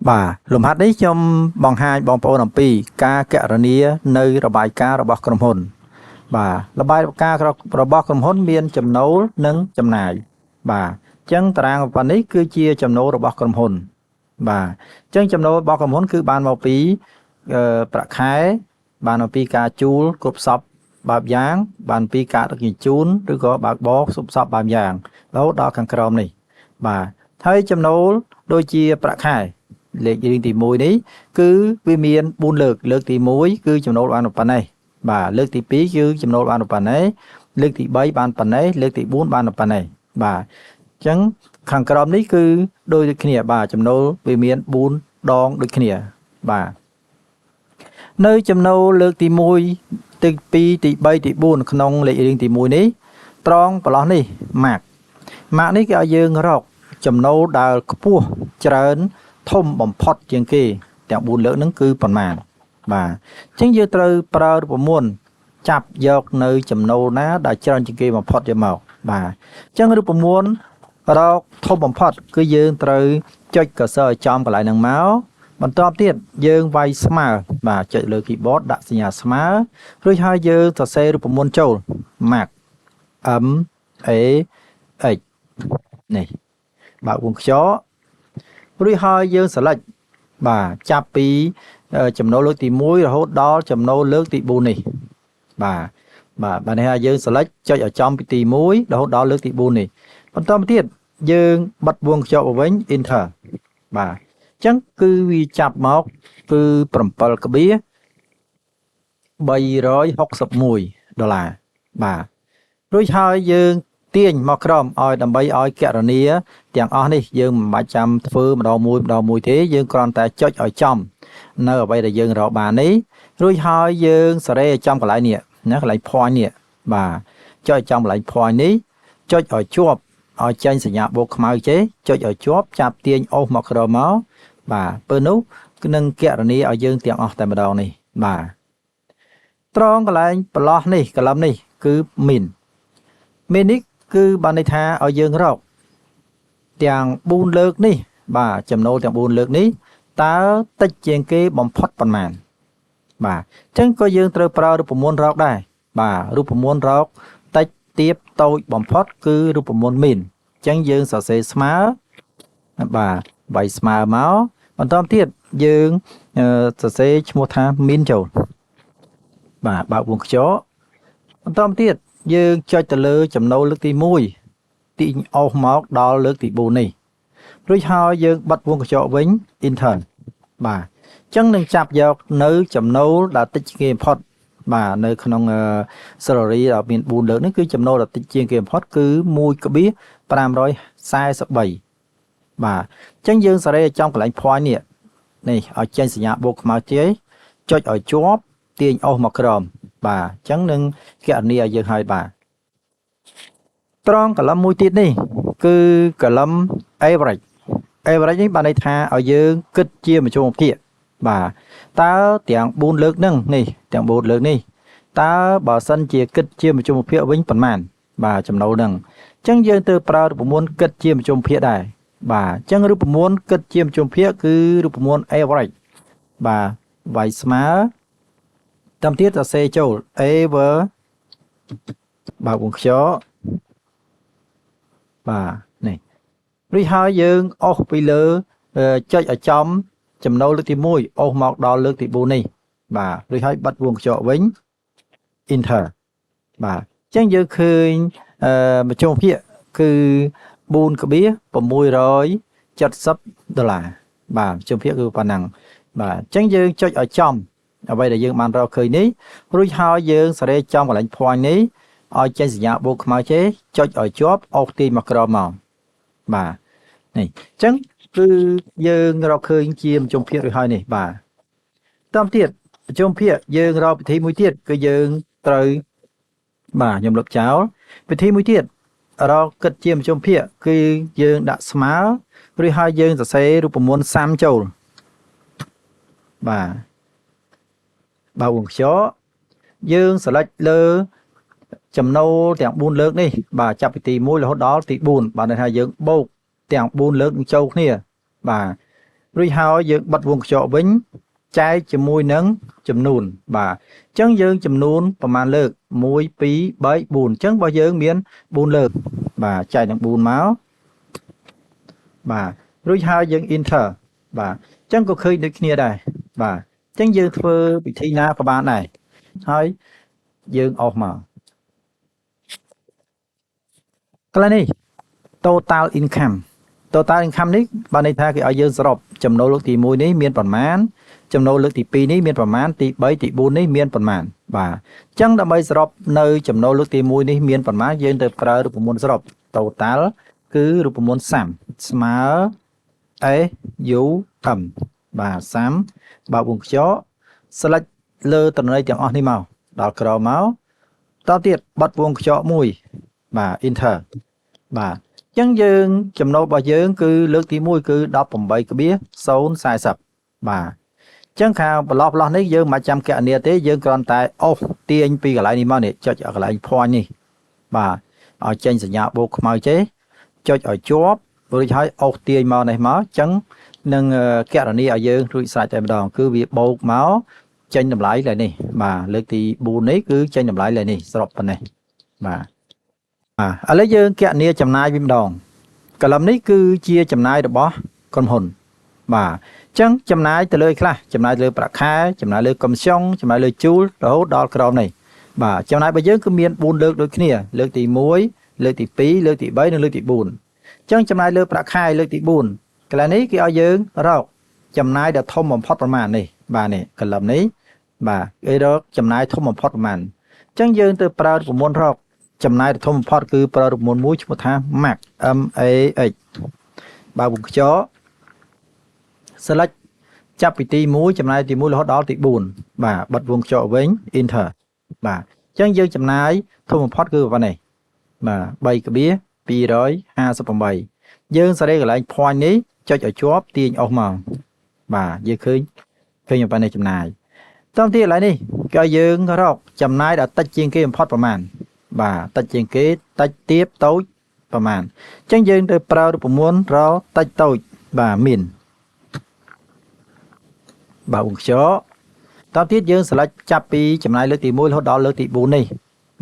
Bà lùm hát đấy trong bằng hai bằng bộ làm pi ca kẹo nia nơiระบายការរបស់ក្រុមហ៊ុនបាទระบายការរបស់ក្រុមហ៊ុនមានចំណូលនិងចំណាយបាទអញ្ចឹងតារាងប៉ុណ្នេះគឺជាចំណូលរបស់ក្រុមហ៊ុនបាទអញ្ចឹងចំណូលរបស់ក្រុមហ៊ុនគឺបានមកពីប្រាក់ខែបានមកពីការជួលគ្រប់សពបែបយ៉ាងបានពីការដឹកជញ្ជូនឬក៏បើកបរគ្រប់សពបែបយ៉ាងរហូតដល់ខាងក្រោមនេះបាទហើយចំណូលដូចជាប្រាក់ខែលេខរៀងទី1នេះគឺវាមាន4លើកទី1គឺចំណូលបានប៉ុណ្ណេះបាទលើកទី2គឺចំណូលបានប៉ុណ្ណេះលើកទី3បានប៉ុណ្ណេះលើកទី4បានប៉ុណ្ណេះបាទអញ្ចឹងខាងក្រោមនេះគឺដូចគ្នាបាទចំណូលវាមាន4ដងដូចគ្នាបាទនៅចំណូលលើកទី1ទី2ទី3ទី4ក្នុងលេខរៀងទី1នេះត្រង់ប្រឡោះនេះម៉ាក់នេះគេឲ្យយើងរកចំណូលដែលខ្ពស់ច្រើនធំបំផុតជាងគេទាំង4លើកហ្នឹងគឺប៉ុន្មានបាទអញ្ចឹងយើងត្រូវប្រើរូបមន្តចាប់យកនៅចំណូលណាដែលច្រើនជាងគេបំផុតយកមកបាទអញ្ចឹងរូបមន្តរកធំបំផុតគឺយើងត្រូវចុចកសើចំកន្លែងហ្នឹងមកបន្ទាប់ទៀតយើងវាយស្មើបាទចុចលើ keyboard ដាក់សញ្ញាស្មើរួចហើយយើងសរសេររូបមន្តចូល Mac M A X នេះបើកវងខ្យល់រួចហើយយើង select បាទចាប់ពីចំណូលលើកទី1រហូតដល់ចំណូលលើកទី4នេះបាទនេះហើយយើង select ចុចឲ្យចំពីទី1រហូតដល់លើកទី4នេះបន្តមកទៀតយើងបិទវងខ្យល់ទៅវិញ enter បាទអញ្ចឹងគឺវាចាប់មកគឺ$7,361បាទរួចហើយយើងទាញមកក្រោមឲ្យដើម្បីឲ្យគណនាទាំងអស់នេះយើងមិនបាច់ចាំធ្វើម្ដងមួយទេយើងគ្រាន់តែចុចឲ្យចំនៅអ្វីដែលយើងរកបាននេះរួចហើយយើងសេរីឲ្យចំកន្លែងនេះណាកន្លែង point នេះបាទចុចចំកន្លែង point នេះចុចឲ្យជាប់ឲ្យចេញសញ្ញាបូកខ្មៅចេះចុចឲ្យជាប់ចាប់ទាញអូសមកក្រោមមកបាទពេលនោះគឺនឹងគណនាឲ្យយើងទាំងអស់តែម្ដងនេះបាទត្រង់កន្លែងប្រឡោះនេះកលឹមនេះគឺminនេះគឺបានន័យថាឲ្យយើងរកទាំង4លើកនេះបាទចំណូលទាំង4លើកនេះតើតិចជាងគេបំផុតប៉ុន្មានបាទអញ្ចឹងក៏យើងត្រូវប្រើរូបមន្តរកដែរបាទរូបមន្តរកតិចទាបតូចបំផុតគឺរូបមន្តminអញ្ចឹងយើងសរសេរស្មើបាទវាយស្មើមកបន្តទៀតយើងសរសេរឈ្មោះថាminចូលបាទបើកវងខ្យល់បន្តទៀតយើងចុចទៅលើចំណូលលើកទី1ទាញអស់មកដល់លើកទី4នេះរួចហើយយើងបិទវងកញ្ចក់វិញ enter បាទអញ្ចឹងនឹងចាប់យកនៅចំណូលដែលតិចជាងគេបំផុតបាទនៅក្នុង salary ដែលមាន4លើកនេះគឺចំណូលដែលតិចជាងគេបំផុតគឺ$1,543បាទអញ្ចឹងយើងសេរីចំកន្លែង point នេះឲ្យចេញសញ្ញាបូកខ្មៅទៀតចុចឲ្យជាប់ទាញអស់មកក្រោមបាទអញ្ចឹងនឹងគណនាឲ្យយើងហើយបាទត្រង់កលឹមមួយទៀតនេះគឺកលឹម average នេះបានន័យថាឲ្យយើងគិតជាមជ្ឈមភាគបាទតើទាំង4លើកហ្នឹងនេះទាំង4លើកនេះតើបើសិនជាគិតជាមជ្ឈមភាគវិញប៉ុន្មានបាទចំណូលហ្នឹងអញ្ចឹងយើងត្រូវប្រើរូបមន្តគិតជាមជ្ឈមភាគដែរបាទអញ្ចឹងរូបមន្តគិតជាមជ្ឈមភាគគឺរូបមន្ត average បាទវាយស្មើតាមទៀតសរសេរចូល aver បើកវងខ្យល់បាទនេះរួចហើយយើងអស់ពីលើចុចឲ្យចំចំណូលលើកទី1អស់មកដល់លើកទី4នេះបាទរួចហើយបិទវងខ្យល់វិញ enter បាទអញ្ចឹងយើងឃើញមជ្ឈមភាគគឺ$4,670បាទមជ្ឈមភាគគឺប៉ុណ្ណឹងបាទអញ្ចឹងយើងចុចឲ្យចំអ្វីដែលយើងបានរកឃើញនេះរួចហើយយើងសេរីចំកន្លែង point នេះឲ្យចេញសញ្ញាបូកខ្មៅចេះចុចឲ្យជាប់អូសទាញមកក្រោមមកបាទនេះអញ្ចឹងគឺយើងរកឃើញជាមជ្ឈមភាគរួចហើយនេះបាទតាមទៀតមជ្ឈមភាគយើងរកវិធីមួយទៀតគឺយើងត្រូវបាទខ្ញុំលុបចោលវិធីមួយទៀតរកគិតជាមជ្ឈមភាគគឺយើងដាក់ស្មើរួចហើយយើងសរសេររូបមន្តសាំចូលបាទបើវងខ្យល់យើង select លើចំណូលទាំង4លើកនេះបាទចាប់ពីទី1រហូតដល់ទី4បាទន័យថាយើងបូកទាំង4លើកនឹងចូលគ្នាបាទ រួចហើយយើងបិទវងកញ្ចក់វិញចែកជាមួយនឹងចំនួនបាទអញ្ចឹងយើងចំនួនប្រមាណលើក1 2 3 4អញ្ចឹងរបស់យើងមាន4លើកបាទចែកនឹង4មកបាទរួចហើយយើង enter បាទអញ្ចឹងក៏ឃើញដូចគ្នាដែរបាទអញ្ចឹងយើងធ្វើវិធីណាក៏បានដែរហើយយើងអស់មកកន្លែងនេះ total income នេះបានន័យថាគេឲ្យយើងសរុបចំណូលលើកទី1នេះមានប៉ុន្មានចំណូលលើកទី2នេះមានប៉ុន្មានទី3ទី4នេះមានប៉ុន្មានបាទអញ្ចឹងដើម្បីសរុបនៅចំណូលលើកទី1នេះមានប៉ុន្មានយើងទៅប្រើរូបមន្តសរុប total គឺរូបមន្ត sum ស្មើ SUM បាទ sum បើវងខ្យល់ select លើតំណែងទាំងអស់នេះមកដល់ក្រោមមកតទៀតបិទវងខ្យល់មួយបាទ enter បាទអញ្ចឹងយើងចំណូលរបស់យើងគឺលើកទី1គឺ 18.040 បាទអញ្ចឹងខាងបន្លោះនេះយើងមិនចាំគណនាទេយើងគ្រាន់តែអូសទាញពីកន្លែងនេះមកនេះចុចកន្លែង point នេះបាទឲ្យចេញសញ្ញាបូកខ្មៅចេះចុចឲ្យជាប់រួចហើយអូសទាញមកនេះមកអញ្ចឹងនឹងគណនាឲ្យយើងរួចស្រេចតែម្ដងគឺវាបូកមកចេញតម្លៃឡើយនេះបាទលើកទី4នេះគឺចេញតម្លៃឡើយនេះសរុបប៉ុណ្ណេះបាទឥឡូវយើងគណនាចំណាយវិញម្ដងកលឹមនេះគឺជាចំណាយរបស់ក្រុមហ៊ុនបាទអញ្ចឹងចំណាយទៅលើខ្លះចំណាយលើប្រាក់ខែចំណាយលើកុំស្យងចំណាយលើជួលរហូតដល់ក្រោមនេះបាទចំណាយរបស់យើងគឺមាន4លើកដូចគ្នាលើកទី1លើកទី2លើកទី3និងលើកទី4អញ្ចឹងចំណាយលើប្រាក់ខែលើកទី4កន្លែងនេះគេឲ្យយើងរកចំណាយដែលធំបំផុតប្រមាណនេះបាទនេះកលឹមនេះបាទគេរកចំណាយធំបំផុតប្រមាណអញ្ចឹងយើងទៅប្រើប្រព័ន្ធរកចំណាយធំបំផុតគឺប្រើរូបមន្តមួយឈ្មោះថា MAX MAX បើវងខ្យល់ select ចាប់ពីទី1ចំណាយទី1រហូតដល់ទី4បាទបិទវងខ្យល់វិញ enter បាទអញ្ចឹងយើងចំណាយធំបំផុតគឺប៉ុណ្ណេះបាទ3.258យើងសេរីកន្លែង point នេះចុចឲ្យជាប់ទាញអស់មកបាទយើងឃើញប៉ុណ្ណេះចំណាយតោះទីកន្លែងនេះគេឲ្យយើងរកចំណាយដែលតិចជាងគេបំផុតប្រមាណបាទតិចជាងគេតិចទៀបតូចប្រមាណអញ្ចឹងយើងទៅប្រើរូបមន្តរកតិចតូចបាទមានបើវងខ្យល់តទៅទៀតយើង select ចាប់ពីចំណាយលើកទី1រហូតដល់លើកទី4នេះ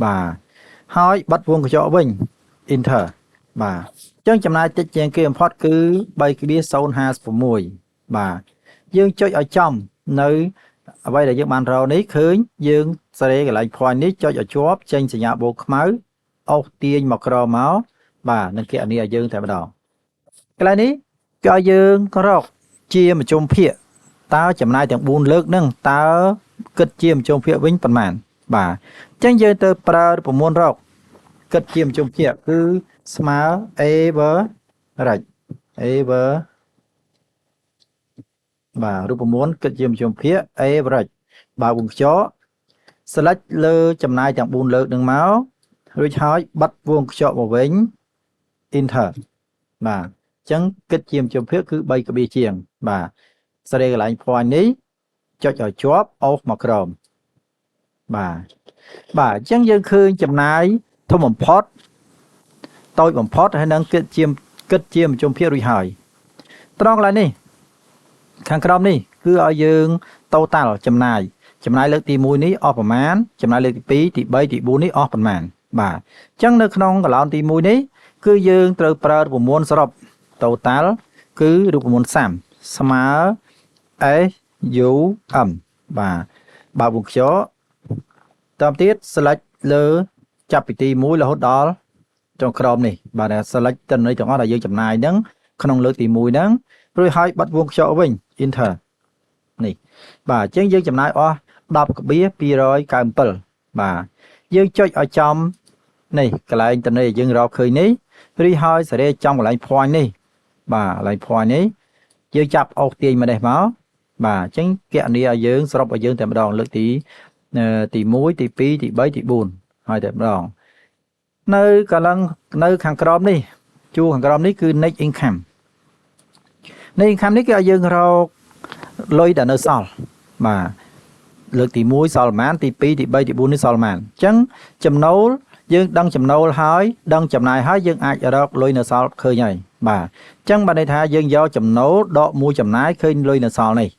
បាទហើយបិទវងខ្យល់វិញ enter បាទអញ្ចឹងចំណាយតិចជាងគេបំផុតគឺ3.056បាទយើងចុចឲ្យចំនៅអ្វីដែលយើងបានរកនេះឃើញយើងសេរីកន្លែង point នេះចុចឲ្យជាប់ចេញសញ្ញាបូកខ្មៅអុសទាញមកក្រមកបាទនឹងគណនាឲ្យយើងតែម្ដងកន្លែងនេះគេឲ្យយើងរកជាមជ្ឈមភាគតើចំណាយទាំង4លើកហ្នឹងតើគិតជាមជ្ឈមភាគវិញប៉ុន្មានបាទអញ្ចឹងយើងទៅប្រើប្រព័ន្ធរកគិតជាមជ្ឈមភាគគឺស្មើ average បាទរូបមន្តគិតជាមជ្ឈមភាគ average បើវងខ្យល់ select លើចំណាយទាំង4លើកនឹងមករួចហើយបិទវងខ្យល់មកវិញ enter បាទអញ្ចឹងគិតជាមជ្ឈមភាគគឺ3ក្បៀជាងបាទសេរីកន្លែង point នេះចុចឲ្យជាប់អូសមកក្រោមបាទអញ្ចឹងយើងឃើញចំណាយធំបំផុតតូចបំផុតហើយនឹងគិតជាមជ្ឈមភាគរួចហើយត្រង់កន្លែងនេះខាងក្រោមនេះគឺឲ្យយើង total ចំណាយលើកទី1នេះអស់ប្រមាណចំណាយលើកទី2ទី3ទី4នេះអស់ប្រមាណបាទអញ្ចឹងនៅក្នុងកឡោនទី1នេះគឺយើងត្រូវប្រើរូបមន្តសរុប total គឺរូបមន្ត sum ស្មើ SUM បាទបើវងខ្យល់តាមទៀត select លើចាប់ពីទី1រហូតដល់ចុងក្រោមនេះបាទ select ទិន្នន័យទាំងអស់ដែលយើងចំណាយហ្នឹងក្នុងលើកទី1ហ្នឹងរួចហើយបិទវងខ្យល់វិញ enter នេះបាទអញ្ចឹងយើងចំណាយអស់ 10.297 បាទយើងចុចឲ្យចំនេះកន្លែងទិន្នន័យយើងរកឃើញនេះរីហើយសេរីចំកន្លែង point នេះបាទកន្លែង point នេះយើងចាប់អុសទាញមកនេះមកបាទអញ្ចឹងគណនាឲ្យយើងសរុបឲ្យយើងតែម្ដងលើកទី1ទី2ទី3ទី4ហើយតែម្ដងនៅខាងក្រោមនេះជួរខាងក្រោមនេះគឺ net income នេះគឺឲ្យយើងរកលុយដែលនៅសល់បាទលើកទី1សល់ប៉ុន្មានទី2ទី3ទី4នេះសល់ប៉ុន្មានអញ្ចឹងចំណូលយើងដឹងចំណូលហើយដឹងចំណាយហើយយើងអាចរកលុយនៅសល់ឃើញហើយ បាទអញ្ចឹងបានន័យថាយើងយកចំណូលដកមួយចំណាយឃើញលុយនៅសល់នេះ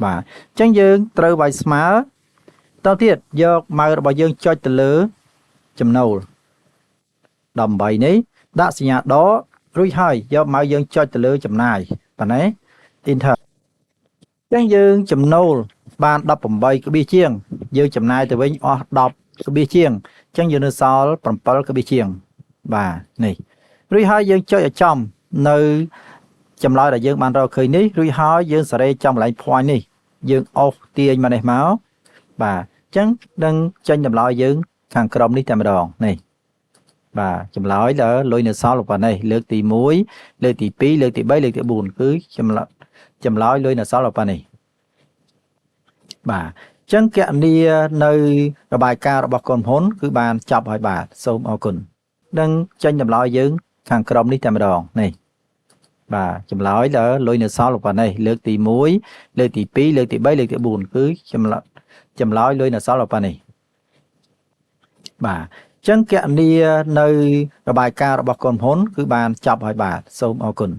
បាទអញ្ចឹងយើងត្រូវវាយស្មើតទៅទៀតយកម៉ៅរបស់យើងចុចទៅលើចំណូល18នេះដាក់សញ្ញាដករួចហើយយកម៉ៅយើងចុចទៅលើចំណាយបាទណា enter អញ្ចឹងយើងចំណូលបាន18ក្បៀសជាងយើងចំណាយទៅវិញអស់10ក្បៀសជាងអញ្ចឹងយើងនៅសល់7ក្បៀសជាងបាទនេះរួចហើយយើងចុចឲ្យចំនៅចម្លើយដែលយើងបានរកឃើញនេះរួចហើយយើងសេរីចំកន្លែង point នេះយើងអូសទាញមកនេះមកបាទអញ្ចឹងនឹងចេញចម្លើយយើងខាងក្រោមនេះតែម្ដងនេះបាទចម្លើយលើលុយនៅសល់ប៉ុណ្ណេះលើកទី1លើកទី2លើកទី3លើកទី4គឺចម្លើយលុយនៅសល់ប៉ុណ្ណេះបាទអញ្ចឹងគណនានៅរបាយការណ៍របស់ក្រុមហ៊ុនគឺបានចប់ហើយបាទសូមអរគុណនឹងចេញចម្លើយយើងខាងក្រោមនេះតែម្ដងនេះបាទចម្លើយលើលុយនៅសល់ប៉ុណ្ណេះលើកទី1លើកទី2លើកទី3លើកទី4គឺចម្លើយលុយនៅសល់ប៉ុណ្ណេះបាទអញ្ចឹងគណនានៅរបាយការណ៍របស់ក្រុមហ៊ុនគឺបានចប់ហើយបាទសូមអរគុណ